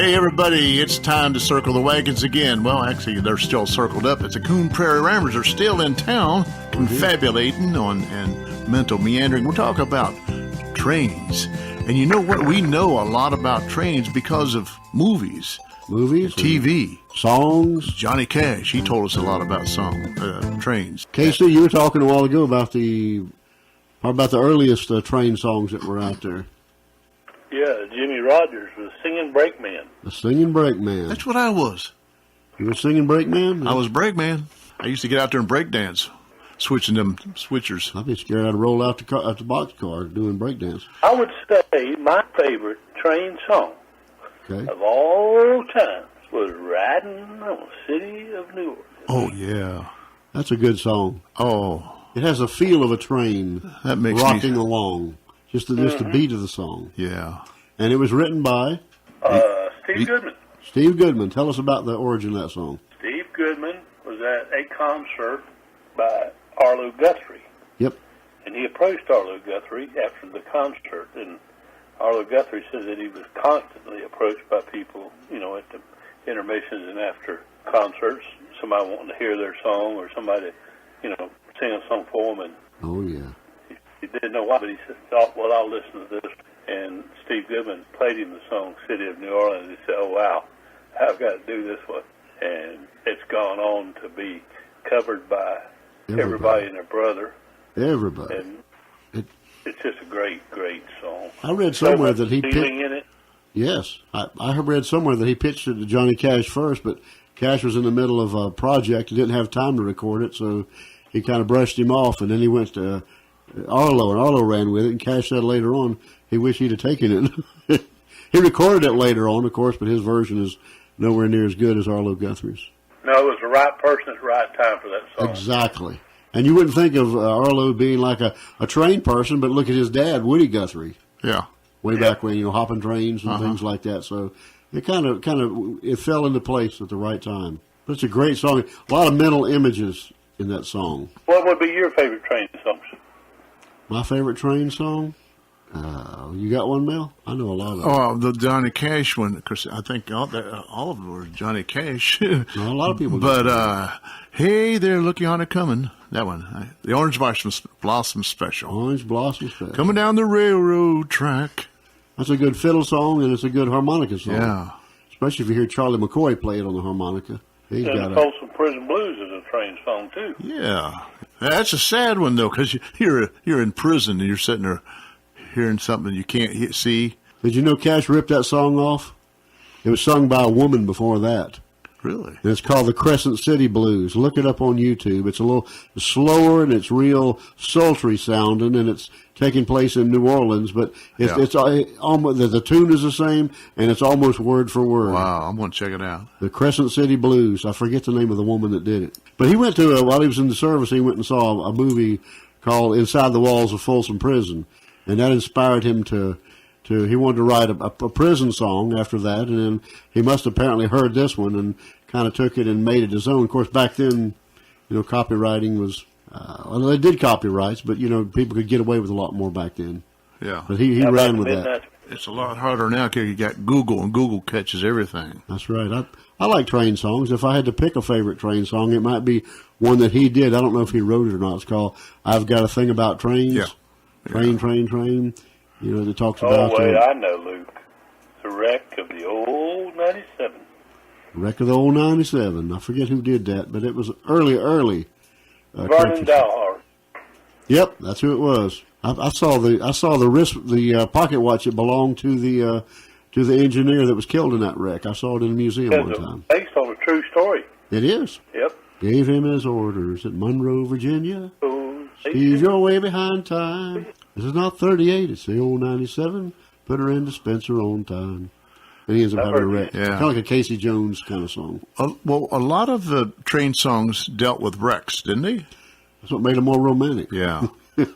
Hey everybody, it's time to circle the wagons again. Well, actually, they're still circled up. It's the Coon Prairie Ramblers are still in town, confabulating on and mental meandering. We're talking about trains. And you know what? We know a lot about trains because of movies. Movies? TV. Songs? Johnny Cash, he told us a lot about trains. Casey, you were talking a while ago about the earliest train songs that were out there. Yeah, Jimmy Rogers was singing Brakeman. The singing Brakeman. That's what I was. You were singing Brakeman? I was Brakeman. I used to get out there and break dance, switching them switchers. I'd be scared I'd roll out the boxcar doing breakdance. I would say my favorite train song of all times was Riding on the City of New Orleans. Oh, yeah. That's a good song. Oh. It has a feel of a train that makes rocking along. Just the beat of the song. Yeah. And it was written by? Steve Goodman. Steve Goodman. Tell us about the origin of that song. Steve Goodman was at a concert by Arlo Guthrie. Yep. And he approached Arlo Guthrie after the concert. And Arlo Guthrie said that he was constantly approached by people, at the intermissions and after concerts, somebody wanting to hear their song or somebody, sing a song for him. And oh, yeah. He didn't know why, but he said, "Oh, well, I'll listen to this." And Steve Goodman played him the song "City of New Orleans." He said, "Oh, wow, I've got to do this one." And it's gone on to be covered by everybody and their brother. Everybody. And it's just a great, great song. I read somewhere that he in it. Yes. I read somewhere that he pitched it to Johnny Cash first, but Cash was in the middle of a project. He didn't have time to record it, so he kind of brushed him off, and then he went to Arlo, and Arlo ran with it, and Cash said later on he wished he'd have taken it. He recorded it later on, of course, but his version is nowhere near as good as Arlo Guthrie's. No, it was the right person at the right time for that song. Exactly. And you wouldn't think of Arlo being like a train person, but look at his dad, Woody Guthrie. Yeah. Way back when, hopping trains and things like that. So it kind of it fell into place at the right time. But it's a great song. A lot of mental images in that song. What would be your favorite train songs? My favorite train song? You got one, Mel? I know a lot of them. Oh, the Johnny Cash one, because I think all of them were Johnny Cash. A lot of people. But, hey, there, look yonder coming. That one. The Orange Blossom Special. Orange Blossom Special. Coming down the railroad track. That's a good fiddle song, and it's a good harmonica song. Yeah. Especially if you hear Charlie McCoy play it on the harmonica. And the Folsom Prison Blues is a train song, too. Yeah. That's a sad one, though, because you're in prison and you're sitting there hearing something you can't see. Did you know Cash ripped that song off? It was sung by a woman before that. Really? And it's called the Crescent City Blues. Look it up on YouTube. It's a little slower and it's real sultry sounding, and it's taking place in New Orleans, but it's almost the tune is the same, and it's almost word for word. Wow, I'm going to check it out. The Crescent City Blues. I forget the name of the woman that did it. But he went to, while he was in the service, he went and saw a movie called Inside the Walls of Folsom Prison, and that inspired him to he wanted to write a prison song after that, and then he must have apparently heard this one and kind of took it and made it his own. Of course, back then, copywriting was, they did copyrights, but, people could get away with a lot more back then. Yeah. But he ran with that. It's a lot harder now because you got Google, and Google catches everything. That's right. I like train songs. If I had to pick a favorite train song, it might be one that he did. I don't know if he wrote it or not. It's called I've Got a Thing About Trains. Yeah. Train. That talks about... Oh, wait, I know, Luke. The wreck of the old 97. Wreck of the old 97. I forget who did that, but it was early. Vernon Dalhart. Yep, that's who it was. I saw the pocket watch that belonged to the engineer that was killed in that wreck. I saw it in the museum one time. Based on a true story. It is. Yep. Gave him his orders at Monroe, Virginia. Oh, Steve, you're way behind time. This is not 38, it's the old 97. Put her in dispenser on time. And he ends up having a wreck. Yeah. Kind of like a Casey Jones kind of song. Well, a lot of the train songs dealt with wrecks, didn't they? That's what made them more romantic. Yeah. You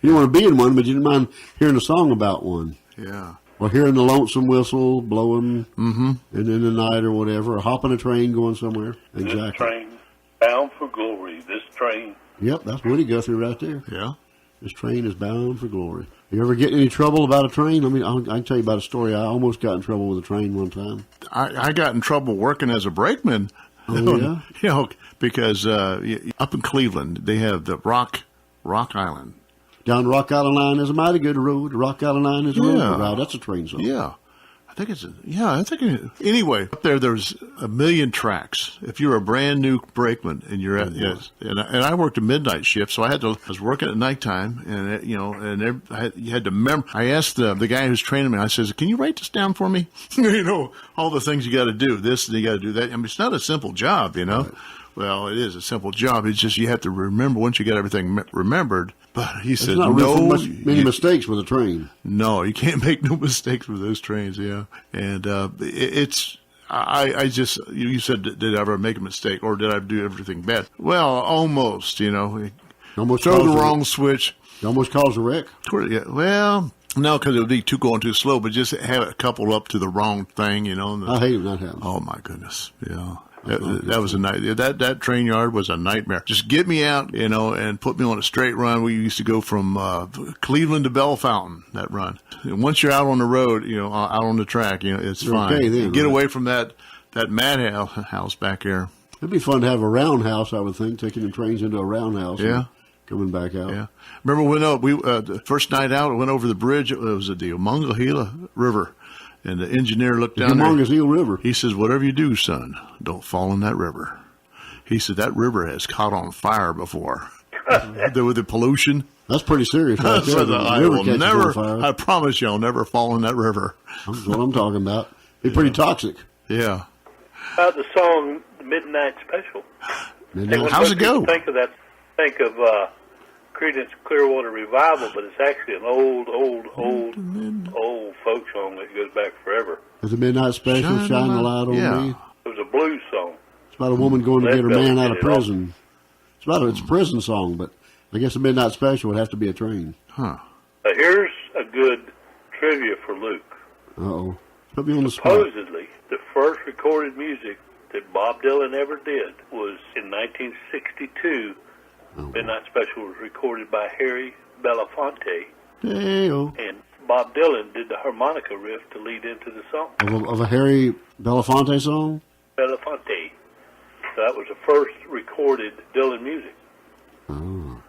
didn't want to be in one, but you didn't mind hearing a song about one. Yeah. Or hearing the lonesome whistle blowing and in the night or whatever, or hopping a train going somewhere. Exactly. This train bound for glory. This train. Yep, that's Woody Guthrie right there. Yeah. This train is bound for glory. You ever get in any trouble about a train? I can tell you about a story. I almost got in trouble with a train one time. I got in trouble working as a brakeman. Oh, yeah? You know, because up in Cleveland, they have the Rock Island. Down Rock Island Line is a mighty good road. Rock Island Line is a road to ride. That's a train song. Yeah. Anyway, up there's a million tracks. If you're a brand new brakeman and you're at, and I worked a midnight shift, so I was working at nighttime, and you had to remember. I asked the guy who's training me, I says, can you write this down for me? All the things you got to do, this, and you got to do that. I mean, it's not a simple job, Right. Well, it is a simple job. It's just you have to remember once you get everything remembered. But he said, many mistakes with a train. No, you can't make no mistakes with those trains, yeah. And you said, did I ever make a mistake or did I do everything bad? Well, almost, Almost throw the wrong switch. You almost caused a wreck? Yeah, well, no, because it would be going too slow, but just have it coupled up to the wrong thing, I hate when that happens. Oh, my goodness, yeah. That was a night. That train yard was a nightmare. Just get me out, and put me on a straight run. We used to go from Cleveland to Bell Fountain. That run. And once you're out on the road, out on the track, it's you're fine. Okay then, get away from that madhouse back there. It'd be fun to have a roundhouse, I would think, taking the trains into a roundhouse. Yeah. And coming back out. Yeah. Remember when the first night out, we went over the bridge. It was the Monongahela River. And the engineer looked down there. Monongahela River. He says, whatever you do, son, don't fall in that river. He said, that river has caught on fire before. With the pollution. That's pretty serious. Right there. I promise you, I'll never fall in that river. That's what I'm talking about. It's pretty toxic. Yeah. About the song, The Midnight Special. How's it go? Think of Creedence Clearwater Revival, but it's actually an old folk song that goes back forever. It's a Midnight Special, Shine the Light on Me. It was a blues song. It's about a woman going to get her man out of prison. It's a prison song, but I guess a Midnight Special would have to be a train. Huh. Here's a good trivia for Luke. Uh-oh. Put me on the spot. Supposedly, the first recorded music that Bob Dylan ever did was in 1962. Midnight Special was recorded by Harry Belafonte. Hey-o. And Bob Dylan did the harmonica riff to lead into the song. Of a Harry Belafonte song? Belafonte. So that was the first recorded Dylan music. Oh.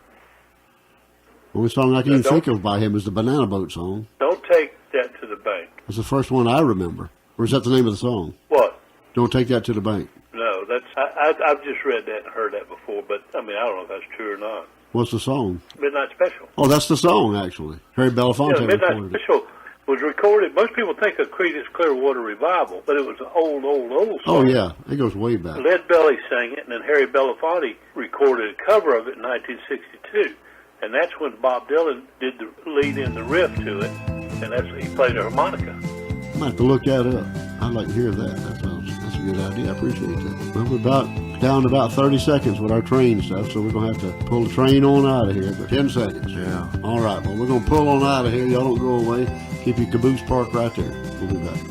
The only song I can even think of by him is the Banana Boat song. Don't take that to the bank. That's the first one I remember. Or is that the name of the song? What? Don't take that to the bank. No, I've just read that and heard that before, but I don't know if that's true or not. What's the song? Midnight Special. Oh, that's the song, actually. Harry Belafonte Midnight recorded Special was recorded. Most people think of Creedence Clearwater Revival, but it was an old song. Oh, yeah. It goes way back. Lead Belly sang it, and then Harry Belafonte recorded a cover of it in 1962. And that's when Bob Dylan did the lead in the riff to it, and he played a harmonica. I might have to look that up. I'd like to hear that. That's a good idea. I appreciate that. Well, we're down to about 30 seconds with our train stuff, so we're going to have to pull the train on out of here. But 10 seconds. Yeah. All right. Well, we're going to pull on out of here. Y'all don't go away. Keep your caboose parked right there. We'll be back.